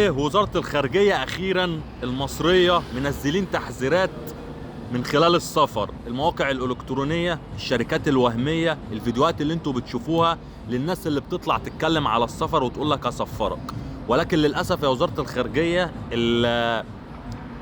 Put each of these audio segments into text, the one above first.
ايه، وزارة الخارجية اخيرا المصرية منزلين تحذيرات من خلال السفر، المواقع الالكترونية، الشركات الوهمية، الفيديوهات اللي انتوا بتشوفوها للناس اللي بتطلع تتكلم على السفر وتقول لك اسفرك. ولكن للاسف يا وزارة الخارجية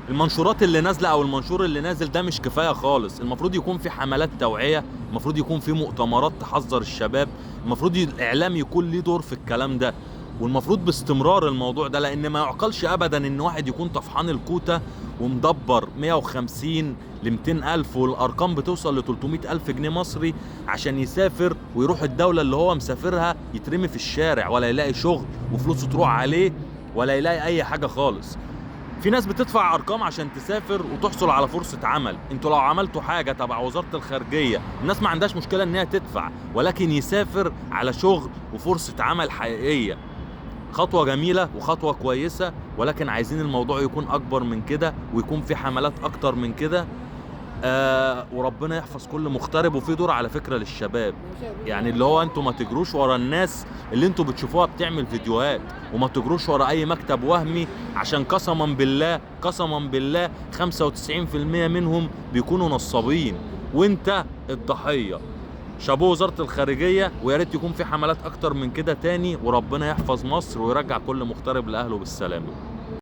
المنشورات اللي نازله او المنشور اللي نازل ده مش كفايه خالص. المفروض يكون في حملات توعيه، المفروض يكون في مؤتمرات تحذر الشباب، المفروض الاعلام يكون ليه دور في الكلام ده، والمفروض باستمرار الموضوع ده، لان ما يعقلش ابدا ان واحد يكون طفحان الكوته ومدبر 150 ل 200 الف، والارقام بتوصل ل 300 الف جنيه مصري عشان يسافر ويروح الدوله اللي هو مسافرها، يترمي في الشارع ولا يلاقي شغل وفلوسه تروح عليه ولا يلاقي اي حاجه خالص. في ناس بتدفع ارقام عشان تسافر وتحصل على فرصة عمل. انتوا لو عملتوا حاجة تبع وزارة الخارجية، الناس ما عندهاش مشكلة ان هي تدفع، ولكن يسافر على شغل وفرصة عمل حقيقية. خطوة جميلة وخطوة كويسة، ولكن عايزين الموضوع يكون اكبر من كده ويكون في حملات اكتر من كده. وربنا يحفظ كل مغترب. وفي دور على فكرة للشباب، يعني اللي هو انتوا ما تجروش ورا الناس اللي انتوا بتشوفوها بتعمل فيديوهات، وما تجروش ورا اي مكتب وهمي، عشان قسما بالله قسما بالله 95% منهم بيكونوا نصابين وانت الضحية. شابوه وزارة الخارجية، ويا ريت يكون في حملات اكتر من كده تاني، وربنا يحفظ مصر ويرجع كل مغترب لاهله بالسلامة.